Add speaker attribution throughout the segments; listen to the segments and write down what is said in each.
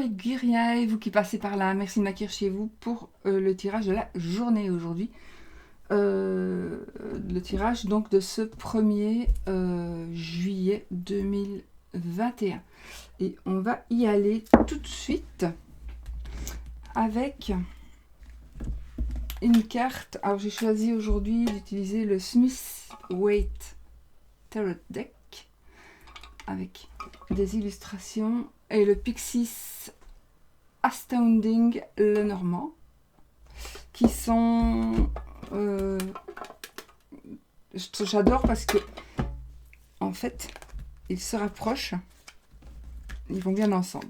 Speaker 1: Guiria, et vous qui passez par là, merci de m'accueillir chez vous pour le tirage de la journée aujourd'hui. Le tirage donc de ce 1er juillet 2021. Et on va y aller tout de suite avec une carte. Alors j'ai choisi aujourd'hui d'utiliser le Smith-Waite Tarot Deck avec des illustrations et le Pixies Astounding Lenormand qui sont j'adore parce que en fait ils se rapprochent, ils vont bien ensemble.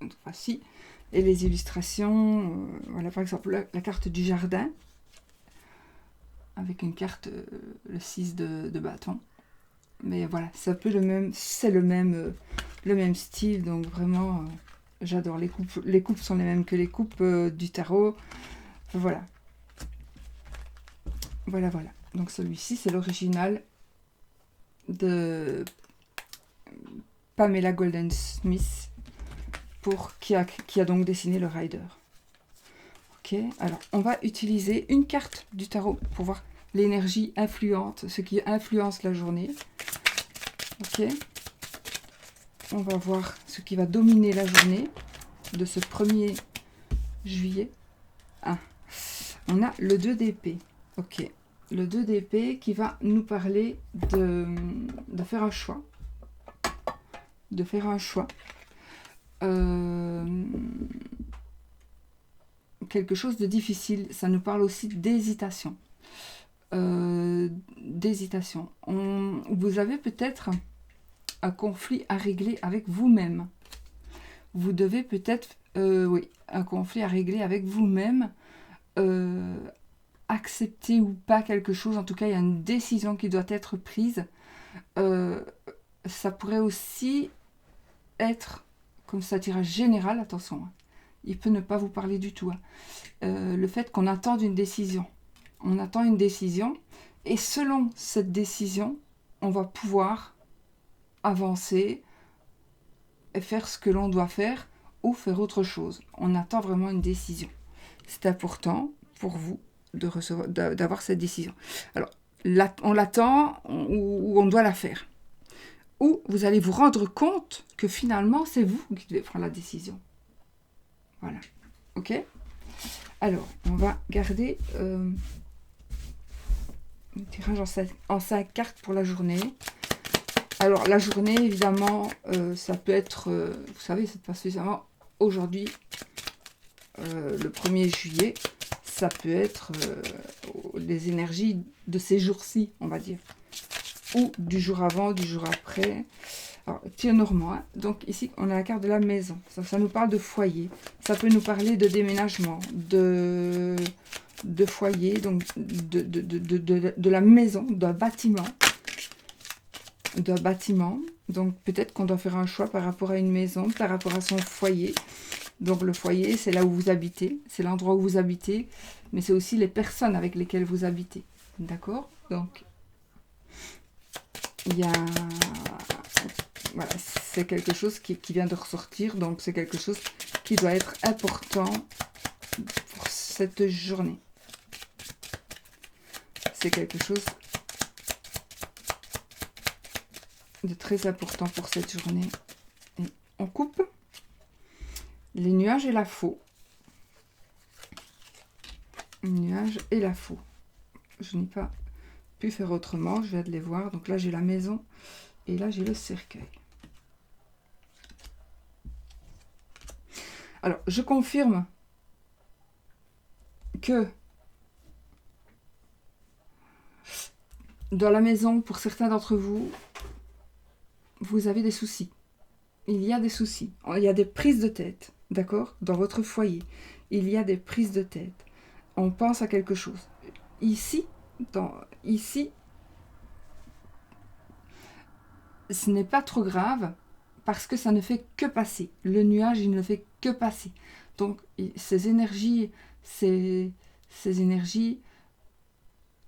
Speaker 1: Donc, voici, et les illustrations, voilà, par exemple la carte du jardin avec une carte, le 6 de bâton. Mais voilà, c'est un peu le même, c'est le même style, donc vraiment, j'adore. Les coupes sont les mêmes que les coupes du tarot. Voilà. Voilà. Donc celui-ci, c'est l'original de Pamela Golden-Smith, qui a donc dessiné le Rider. Ok, alors on va utiliser une carte du tarot pour voir l'énergie influente, ce qui influence la journée. Ok, on va voir ce qui va dominer la journée de ce 1er juillet. Ah, on a le 2 d'épée. Ok, le 2 d'épée qui va nous parler de faire un choix. De faire un choix. Quelque chose de difficile. Ça nous parle aussi d'hésitation. Vous avez peut-être un conflit à régler avec vous-même. Vous devez peut-être, un conflit à régler avec vous-même, accepter ou pas quelque chose. En tout cas, il y a une décision qui doit être prise. Ça pourrait aussi être, comme ça, tirage général, attention, hein. Il peut ne pas vous parler du tout. Hein. Le fait qu'on attende une décision. On attend une décision, et selon cette décision, on va pouvoir avancer et faire ce que l'on doit faire ou faire autre chose. On attend vraiment une décision. C'est important pour vous d'avoir cette décision. Alors, on l'attend ou on doit la faire. Ou vous allez vous rendre compte que finalement, c'est vous qui devez prendre la décision. Voilà. Ok ? Alors, on va garder le tirage en 5 cartes pour la journée. Alors, la journée, évidemment, ça peut être, vous savez, c'est pas spécialement aujourd'hui, le 1er juillet, ça peut être les énergies de ces jours-ci, on va dire. Ou du jour avant, du jour après. Alors, Normand, hein. Donc ici, on a la carte de la maison. Ça nous parle de foyer. Ça peut nous parler de déménagement, de foyer, donc de la maison, d'un bâtiment. Donc peut-être qu'on doit faire un choix par rapport à une maison, par rapport à son foyer. Donc le foyer, c'est là où vous habitez, c'est l'endroit où vous habitez, mais c'est aussi les personnes avec lesquelles vous habitez. D'accord ? Donc, il y a... Voilà, c'est quelque chose qui vient de ressortir, donc c'est quelque chose qui doit être important pour cette journée. C'est quelque chose de très important pour cette journée. Et on coupe les nuages et la faux. Les nuages et la faux. Je n'ai pas pu faire autrement, je viens de les voir. Donc là, j'ai la maison et là, j'ai le cercueil. Alors, je confirme que dans la maison, pour certains d'entre vous, vous avez des soucis. Il y a des soucis. Il y a des prises de tête, d'accord ? Dans votre foyer, il y a des prises de tête. On pense à quelque chose. Ici, ce n'est pas trop grave parce que ça ne fait que passer. Le nuage, il ne fait que passer. Donc, ces énergies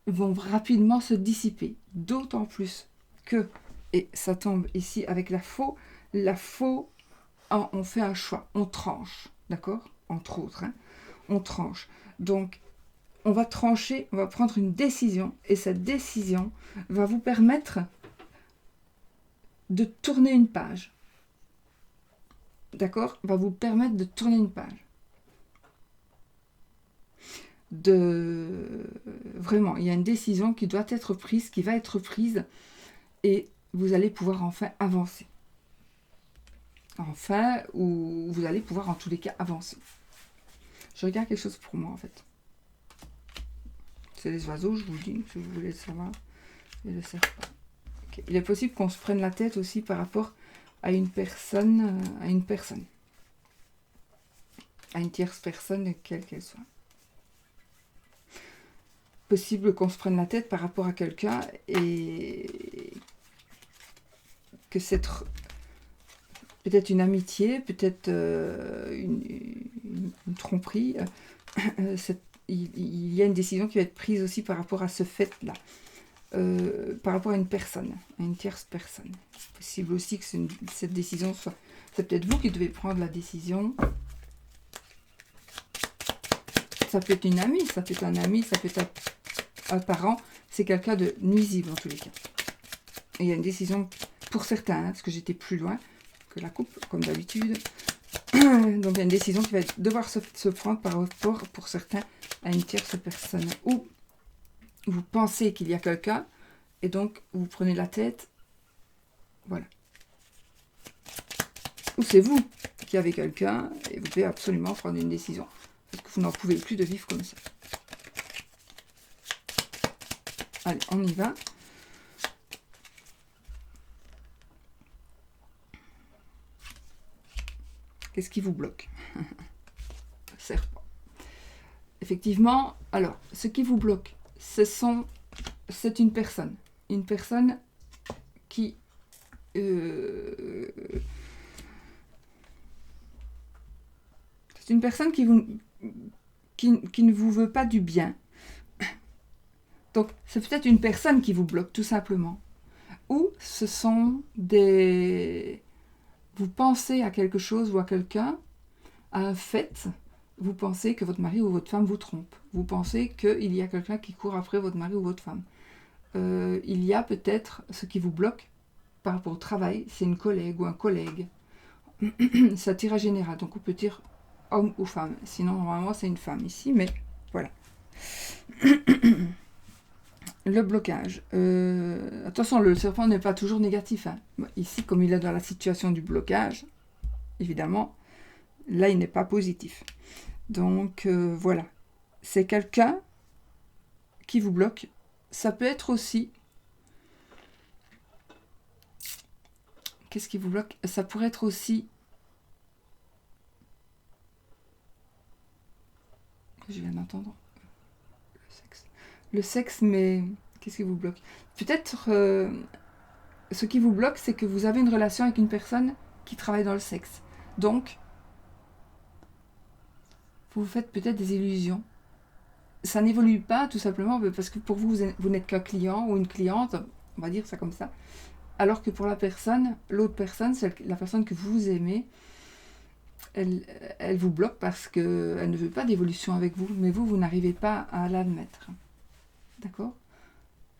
Speaker 1: vont rapidement se dissiper. D'autant plus que, et ça tombe ici avec la faux, La faux, on fait un choix, on tranche, d'accord? Entre autres, hein, on tranche. Donc, on va trancher, on va prendre une décision, et cette décision va vous permettre de tourner une page. D'accord? Va vous permettre de tourner une page. Vraiment, il y a une décision qui doit être prise, qui va être prise, et vous allez pouvoir enfin avancer. Enfin, ou vous allez pouvoir en tous les cas avancer. Je regarde quelque chose pour moi en fait. C'est les oiseaux, je vous dis, si vous voulez le savoir. Et le serpent. Okay. Il est possible qu'on se prenne la tête aussi par rapport à une personne, à une tierce personne, quelle qu'elle soit. Possible qu'on se prenne la tête par rapport à quelqu'un et que c'est peut-être une amitié, peut-être une tromperie. Il y a une décision qui va être prise aussi par rapport à ce fait-là. Par rapport à une personne, à une tierce personne. C'est possible aussi que cette décision soit... C'est peut-être vous qui devez prendre la décision. Ça peut être une amie, ça peut être un ami, ça peut être un parent. C'est quelqu'un de nuisible en tous les cas. Et il y a une décision pour certains, hein, parce que j'étais plus loin que la coupe, comme d'habitude. Donc il y a une décision qui va devoir se prendre par rapport, pour certains, à une tierce personne. Ou vous pensez qu'il y a quelqu'un, et donc vous prenez la tête, voilà. Ou c'est vous qui avez quelqu'un, et vous devez absolument prendre une décision, parce que vous n'en pouvez plus de vivre comme ça. Allez, on y va. Qu'est-ce qui vous bloque? Serpent. Effectivement, alors, ce qui vous bloque, c'est une personne. Une personne qui... c'est une personne qui ne vous veut pas du bien. Donc, c'est peut-être une personne qui vous bloque, tout simplement. Ou ce sont des... Vous pensez à quelque chose ou à quelqu'un, à un fait, vous pensez que votre mari ou votre femme vous trompe. Vous pensez qu'il y a quelqu'un qui court après votre mari ou votre femme. Il y a peut-être ce qui vous bloque par rapport au travail, c'est une collègue ou un collègue. Ça tire à général, donc on peut dire homme ou femme. Sinon, normalement, c'est une femme ici, mais voilà. Le blocage. Attention, le serpent n'est pas toujours négatif. Hein. Ici, comme il est dans la situation du blocage, évidemment, là, il n'est pas positif. Donc, voilà. C'est quelqu'un qui vous bloque. Ça peut être aussi... Qu'est-ce qui vous bloque? Ça pourrait être aussi... Je viens d'entendre. Le sexe, mais... Qu'est-ce qui vous bloque? Peut-être... ce qui vous bloque, c'est que vous avez une relation avec une personne qui travaille dans le sexe. Donc, vous vous faites peut-être des illusions. Ça n'évolue pas tout simplement parce que pour vous, vous n'êtes qu'un client ou une cliente, on va dire ça comme ça. Alors que pour la personne, l'autre personne, la personne que vous aimez, elle vous bloque parce qu'elle ne veut pas d'évolution avec vous, mais vous n'arrivez pas à l'admettre. D'accord?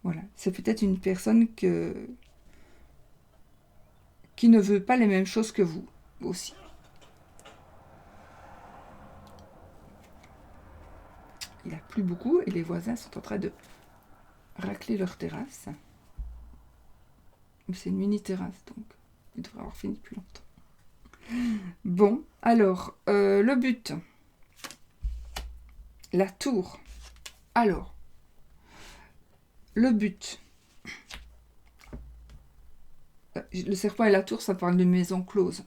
Speaker 1: Voilà. C'est peut-être une personne qui ne veut pas les mêmes choses que vous aussi. Il a plu beaucoup et les voisins sont en train de racler leur terrasse. Mais c'est une mini terrasse, donc il devrait avoir fini depuis longtemps. Bon, alors, le but. La tour. Alors, le but. Le serpent et la tour, ça parle de maison close.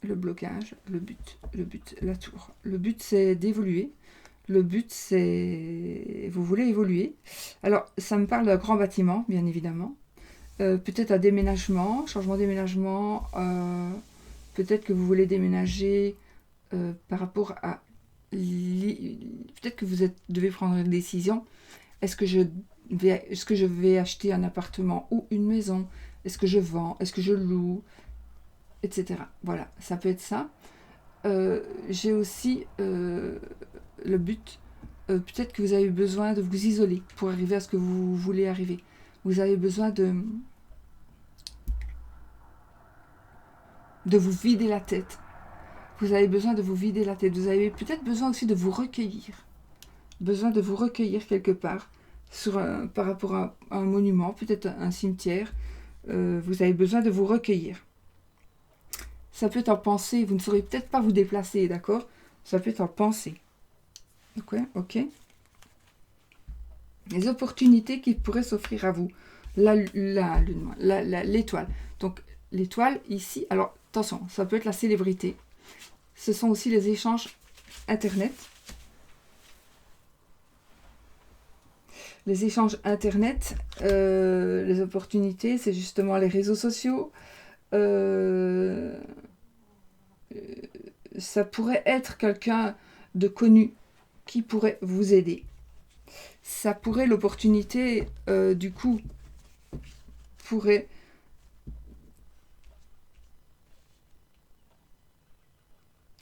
Speaker 1: Le blocage, le but, la tour. Le but, c'est d'évoluer. Le but, c'est... Vous voulez évoluer. Alors, ça me parle d'un grand bâtiment, bien évidemment. Peut-être un déménagement, changement de déménagement. Peut-être que vous voulez déménager par rapport à... Peut-être que vous devez prendre une décision. Est-ce que je est-ce que je vais acheter un appartement ou une maison? Est-ce que je vends? Est-ce que je loue? Etc. Voilà, ça peut être ça. J'ai aussi le but, peut-être que vous avez besoin de vous isoler pour arriver à ce que vous voulez arriver. Vous avez besoin de vous vider la tête. Vous avez besoin de vous vider la tête. Vous avez peut-être besoin aussi de vous recueillir. Besoin de vous recueillir quelque part par rapport à un monument, peut-être un cimetière. Vous avez besoin de vous recueillir. Ça peut être en pensée. Vous ne saurez peut-être pas vous déplacer, d'accord? Ça peut être en pensée. Ok. Les opportunités qui pourraient s'offrir à vous. L'étoile. Donc, l'étoile, ici, alors, attention, ça peut être la célébrité. Ce sont aussi les échanges Internet. Les échanges Internet, les opportunités, c'est justement les réseaux sociaux. Ça pourrait être quelqu'un de connu qui pourrait vous aider. Ça pourrait, l'opportunité, du coup, pourrait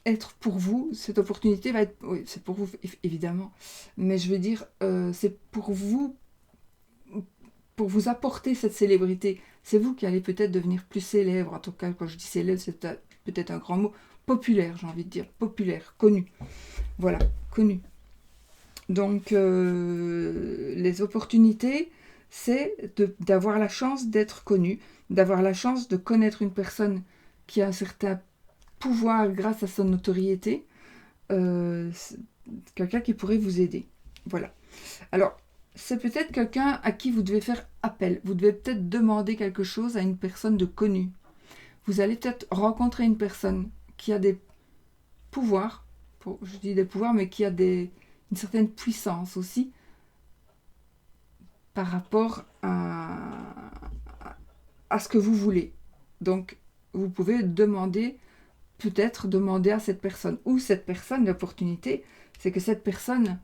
Speaker 1: être pour vous. Cette opportunité va être... Oui, c'est pour vous, évidemment. Mais je veux dire, c'est pour vous apporter cette célébrité. C'est vous qui allez peut-être devenir plus célèbre. En tout cas, quand je dis célèbre, c'est peut-être un grand mot. Populaire, j'ai envie de dire. Populaire, connu. Voilà, connu. Donc, les opportunités, c'est d'avoir la chance d'être connu, d'avoir la chance de connaître une personne qui a un certain pouvoir grâce à son notoriété, quelqu'un qui pourrait vous aider. Voilà. Alors, c'est peut-être quelqu'un à qui vous devez faire appel. Vous devez peut-être demander quelque chose à une personne de connue. Vous allez peut-être rencontrer une personne qui a des pouvoirs, je dis des pouvoirs, mais qui a une certaine puissance aussi par rapport à ce que vous voulez. Donc, vous pouvez peut-être demander à cette personne. Ou cette personne, l'opportunité, c'est que cette personne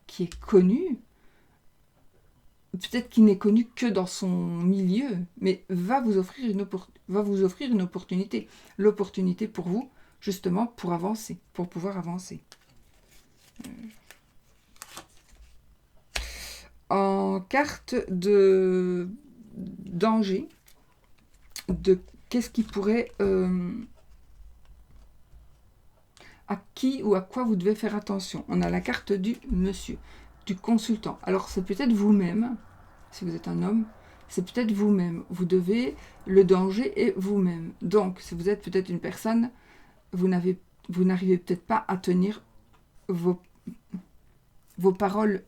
Speaker 1: qui est connue, peut-être qu'il n'est connu que dans son milieu, mais va vous offrir une opportunité. L'opportunité pour vous, justement, pour avancer, pour pouvoir avancer. En carte de danger, de qu'est-ce qui pourrait... à qui ou à quoi vous devez faire attention. On a la carte du monsieur, du consultant. Alors c'est peut-être vous-même, si vous êtes un homme, c'est peut-être vous-même. Vous devez, le danger est vous-même. Donc si vous êtes peut-être une personne, vous n'arrivez peut-être pas à tenir vos paroles,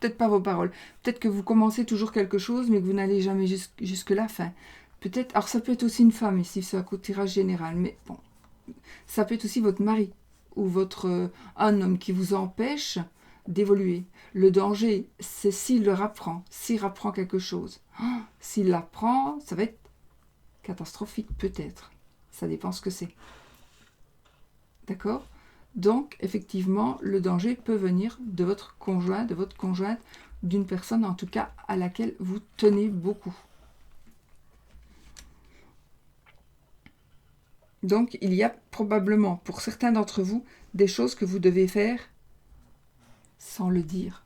Speaker 1: peut-être pas vos paroles. Peut-être que vous commencez toujours quelque chose, mais que vous n'allez jamais jusque la fin. Peut-être, alors ça peut être aussi une femme ici, c'est un coup de tirage général, mais bon. Ça peut être aussi votre mari ou un homme qui vous empêche d'évoluer. Le danger, c'est s'il apprend quelque chose. S'il l'apprend, ça va être catastrophique peut-être. Ça dépend ce que c'est. D'accord? Donc, effectivement, le danger peut venir de votre conjoint, de votre conjointe, d'une personne en tout cas à laquelle vous tenez beaucoup. Donc, il y a probablement, pour certains d'entre vous, des choses que vous devez faire sans le dire.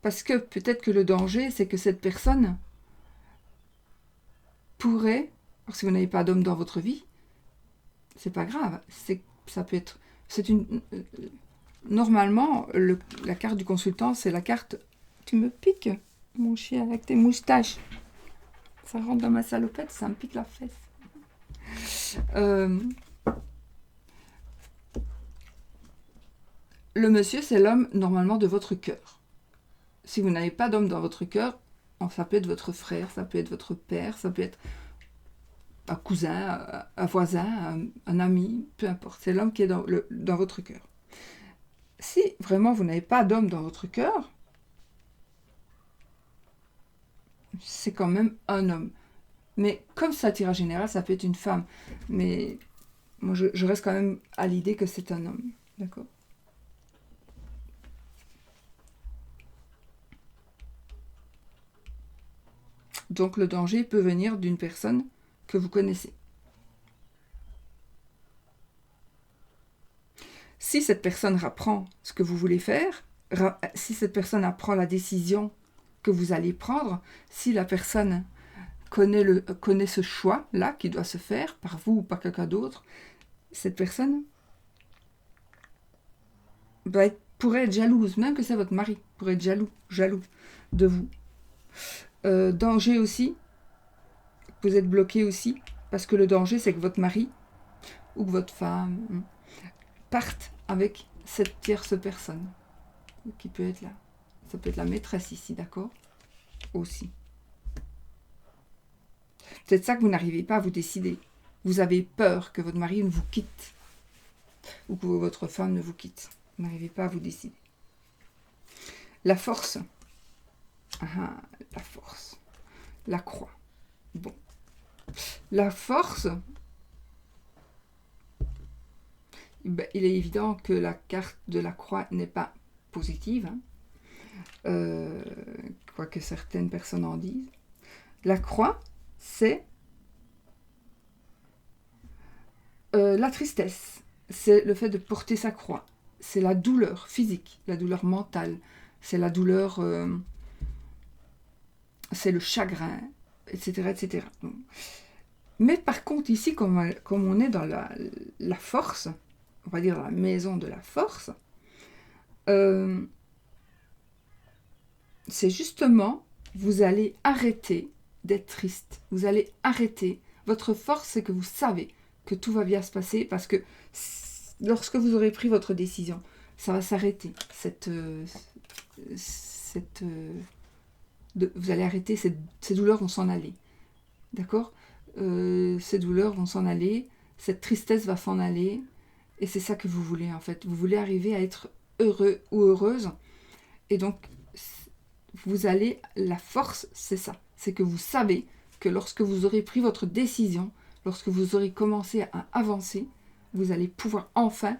Speaker 1: Parce que peut-être que le danger, c'est que cette personne pourrait, alors si vous n'avez pas d'homme dans votre vie, c'est pas grave, ça peut être, normalement, la carte du consultant, c'est la carte, tu me piques, mon chien, avec tes moustaches. Ça rentre dans ma salopette, ça me pique la fesse. Le monsieur, c'est l'homme normalement de votre cœur. Si vous n'avez pas d'homme dans votre cœur, ça peut être votre frère, ça peut être votre père, ça peut être un cousin, un voisin, un ami, peu importe. C'est l'homme qui est dans votre cœur. Si vraiment vous n'avez pas d'homme dans votre cœur, c'est quand même un homme. Mais comme ça, tirage général, ça peut être une femme. Mais moi, je reste quand même à l'idée que c'est un homme. D'accord ? Donc le danger peut venir d'une personne que vous connaissez. Si cette personne apprend ce que vous voulez faire, si cette personne apprend la décision que vous allez prendre, si la personne connaît ce choix-là qui doit se faire par vous ou par quelqu'un d'autre, cette personne pourrait être jalouse, même que c'est votre mari, pourrait être jaloux de vous. Danger aussi, vous êtes bloqué aussi, parce que le danger, c'est que votre mari ou que votre femme parte avec cette tierce personne qui peut être là. Ça peut être la maîtresse ici, d'accord? Aussi. C'est ça que vous n'arrivez pas à vous décider. Vous avez peur que votre mari ne vous quitte ou que votre femme ne vous quitte. Vous n'arrivez pas à vous décider. La force. La force. La croix. Bon. La force, il est évident que la carte de la croix n'est pas positive, quoique certaines personnes en disent. La croix, c'est la tristesse, c'est le fait de porter sa croix, c'est la douleur physique, la douleur mentale, c'est la douleur, c'est le chagrin, etc. etc. Mais par contre, ici, comme on est dans la force, on va dire la maison de la force, c'est justement, vous allez arrêter d'être triste. Vous allez arrêter. Votre force, c'est que vous savez que tout va bien se passer parce que lorsque vous aurez pris votre décision, ça va s'arrêter. Vous allez arrêter, ces douleurs vont s'en aller. D'accord ? Ces douleurs vont s'en aller, cette tristesse va s'en aller, et c'est ça que vous voulez en fait. Vous voulez arriver à être heureux ou heureuse, et donc la force, c'est ça, c'est que vous savez que lorsque vous aurez pris votre décision, lorsque vous aurez commencé à avancer, vous allez pouvoir enfin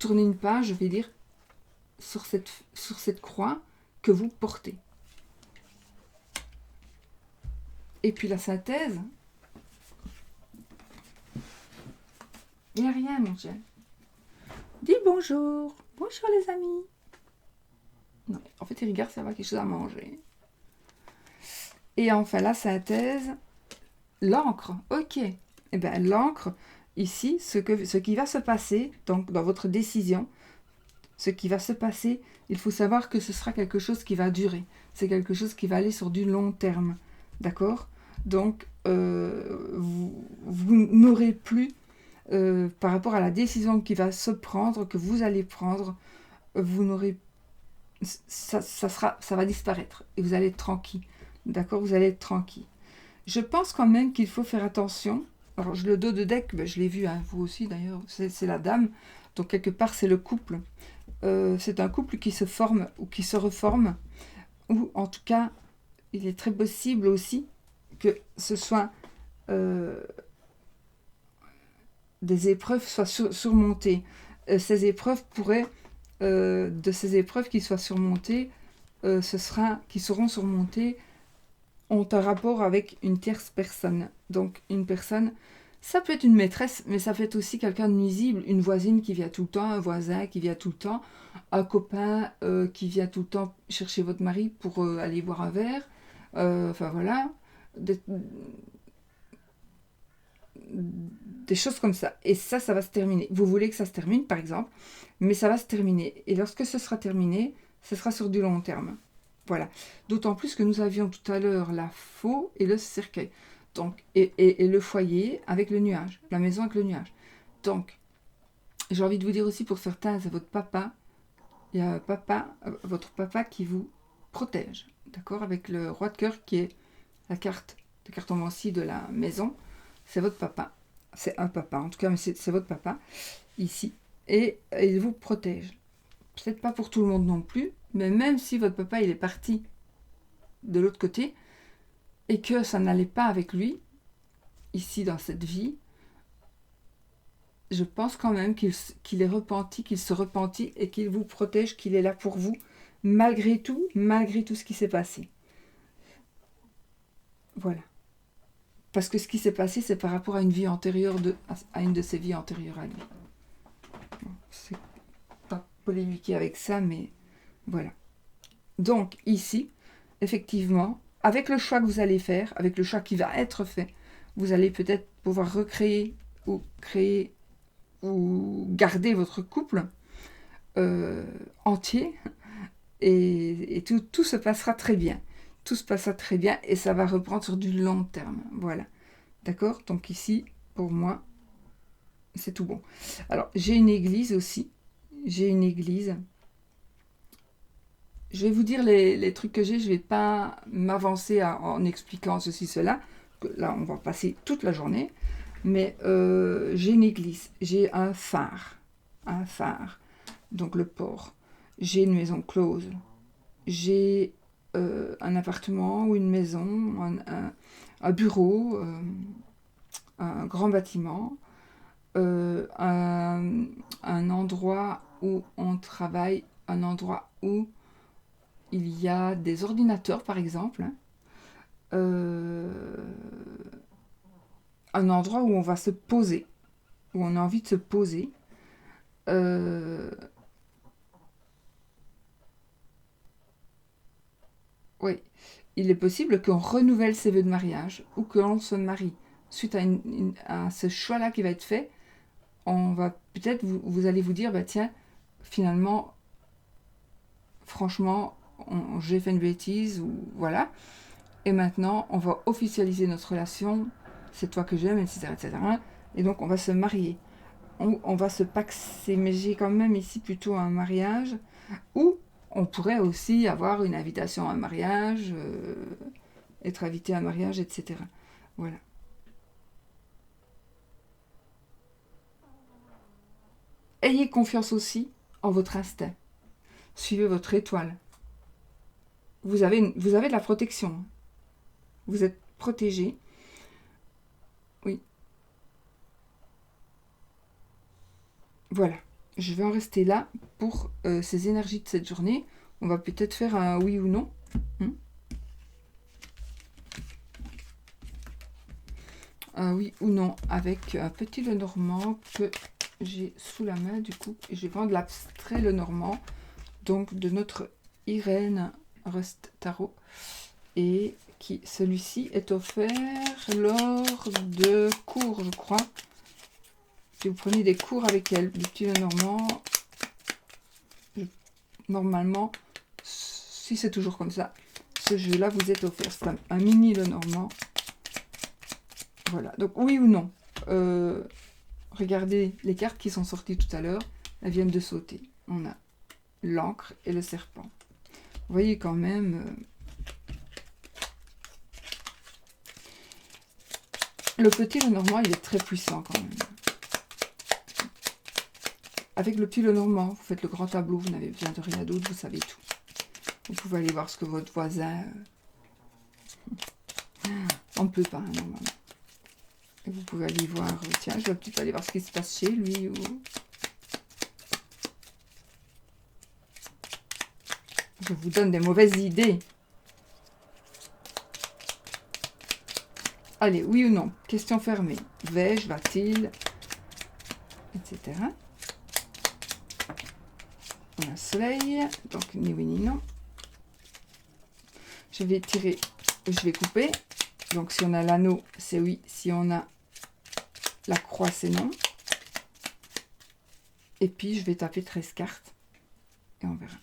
Speaker 1: tourner une page, je vais dire, sur cette croix que vous portez. Et puis la synthèse, il n'y a rien, mon cher. Dis bonjour. Bonjour les amis. Non, en fait, il regarde, ça va quelque chose à manger. Et enfin, la synthèse, l'encre. Ok. Eh bien, l'encre, ici, ce qui va se passer, donc dans votre décision, ce qui va se passer, il faut savoir que ce sera quelque chose qui va durer. C'est quelque chose qui va aller sur du long terme. D'accord ? Donc, vous n'aurez plus, par rapport à la décision qui va se prendre, que vous allez prendre, vous n'aurez ça va disparaître et vous allez être tranquille. D'accord ? Vous allez être tranquille. Je pense quand même qu'il faut faire attention. Alors, le dos de deck, je l'ai vu, vous aussi d'ailleurs, c'est la dame. Donc, quelque part, c'est le couple. C'est un couple qui se forme ou qui se reforme. Ou, en tout cas, il est très possible aussi que ce soit des épreuves soient surmontées. Ces épreuves pourraient, de ces épreuves qui soient surmontées, qui seront surmontées, ont un rapport avec une tierce personne. Donc une personne, ça peut être une maîtresse, mais ça peut être aussi quelqu'un de nuisible, une voisine qui vient tout le temps, un voisin qui vient tout le temps, un copain qui vient tout le temps chercher votre mari pour aller boire un verre. Enfin voilà. Des choses comme ça. Et ça va se terminer. Vous voulez que ça se termine, par exemple, mais ça va se terminer. Et lorsque ce sera terminé, ce sera sur du long terme. Voilà. D'autant plus que nous avions tout à l'heure la faux et le cercueil. Donc, et le foyer avec le nuage. La maison avec le nuage. Donc, j'ai envie de vous dire aussi pour certains, c'est votre papa. Il y a votre papa qui vous protège. D'accord ? Avec le roi de cœur qui est la carte de cartomancie de la maison. C'est votre papa. C'est un papa, en tout cas, mais c'est votre papa, ici. Et il vous protège. Peut-être pas pour tout le monde non plus, mais même si votre papa, il est parti de l'autre côté, et que ça n'allait pas avec lui, ici, dans cette vie, je pense quand même qu'il est repenti, qu'il se repentit, et qu'il vous protège, qu'il est là pour vous, malgré tout ce qui s'est passé. Voilà. Parce que ce qui s'est passé, c'est par rapport à une vie antérieure, à une de ses vies antérieures à lui. Bon, c'est pas polémiquer avec ça, mais voilà. Donc, ici, effectivement, avec le choix que vous allez faire, avec le choix qui va être fait, vous allez peut-être pouvoir recréer ou créer ou garder votre couple entier et tout se passera très bien. Tout se passera très bien et ça va reprendre sur du long terme. Voilà. D'accord? Donc ici, pour moi, c'est tout bon. Alors, j'ai une église aussi. J'ai une église. Je vais vous dire les trucs que j'ai. Je ne vais pas m'avancer en expliquant ceci, cela. Là, on va passer toute la journée. Mais j'ai une église. J'ai un phare. Un phare. Donc le port. J'ai une maison close. J'ai un appartement ou une maison, un bureau, un grand bâtiment, un endroit où on travaille, un endroit où il y a des ordinateurs par exemple, un endroit où on va se poser, où on a envie de se poser. Oui, il est possible qu'on renouvelle ses vœux de mariage ou qu'on se marie. Suite à ce choix-là qui va être fait, on va peut-être, vous allez vous dire, bah tiens, finalement, franchement, j'ai fait une bêtise, ou voilà. Et maintenant, on va officialiser notre relation, c'est toi que j'aime, etc., etc. Et donc, on va se marier. On va se paxer, mais j'ai quand même ici plutôt un mariage où on pourrait aussi avoir une invitation à un mariage, être invité à un mariage, etc. Voilà. Ayez confiance aussi en votre instinct. Suivez votre étoile. Vous avez de la protection. Vous êtes protégé. Oui. Voilà. Je vais en rester là pour ces énergies de cette journée. On va peut-être faire un oui ou non. Un oui ou non avec un petit Lenormand que j'ai sous la main du coup. Et je vais prendre l'abstrait Lenormand. Donc de notre Irène Rust Tarot. Et qui celui-ci est offert lors de cours, je crois. Si vous prenez des cours avec elle, du petit Lenormand, normalement, si c'est toujours comme ça, ce jeu-là vous est offert. C'est un mini Lenormand. Voilà, donc oui ou non. Regardez les cartes qui sont sorties tout à l'heure. Elles viennent de sauter. On a l'encre et le serpent. Vous voyez quand même... le petit Lenormand, il est très puissant quand même. Avec le petit Lenormand, vous faites le grand tableau, vous n'avez besoin de rien d'autre, vous savez tout. Vous pouvez aller voir ce que votre voisin... on ne peut pas, hein, normalement. Et vous pouvez aller voir... tiens, je vais peut-être aller voir ce qui se passe chez lui. Ou... je vous donne des mauvaises idées. Allez, oui ou non? Question fermée. Vais-je, va-t-il, etc. On a le soleil, donc ni oui ni non. Je vais tirer, je vais couper. Donc si on a l'anneau, c'est oui. Si on a la croix, c'est non. Et puis je vais taper 13 cartes. Et on verra.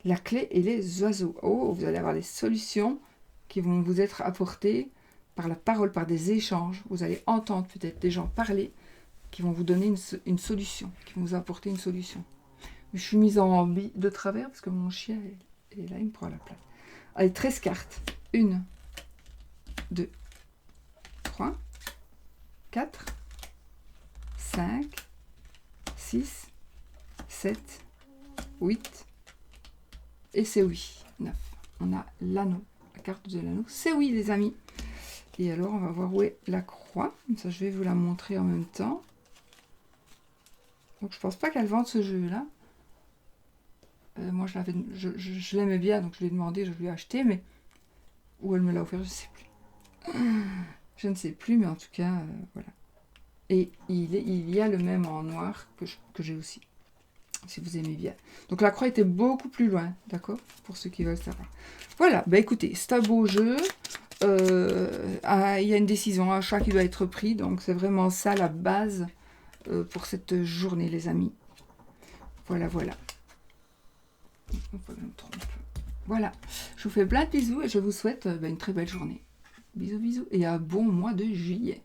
Speaker 1: La clé et les oiseaux. Oh, vous allez avoir des solutions qui vont vous être apportées par la parole, par des échanges. Vous allez entendre peut-être des gens parler qui vont vous donner une solution, qui vont vous apporter une solution. Je suis mise en de travers parce que mon chien est là, il me prend la place. Allez, 13 cartes. 1, 2, 3, 4, 5, 6, 7, 8. Et c'est oui. 9. On a l'anneau. La carte de l'anneau. C'est oui, les amis. Et alors, on va voir où est la croix. Comme ça, je vais vous la montrer en même temps. Donc, je pense pas qu'elle vende ce jeu-là. Moi, je l'aimais bien, donc je lui ai demandé, je lui ai acheté, mais où elle me l'a offert, je sais plus. Je ne sais plus, mais en tout cas, voilà. Et il y a le même en noir que j'ai aussi, si vous aimez bien. Donc la croix était beaucoup plus loin, d'accord? Pour ceux qui veulent savoir. Voilà, bah écoutez, c'est un beau jeu. Il y a une décision, un choix qui doit être pris. Donc c'est vraiment ça la base pour cette journée, les amis. Voilà, voilà. Voilà, je vous fais plein de bisous et je vous souhaite une très belle journée. Bisous, bisous et un bon mois de juillet.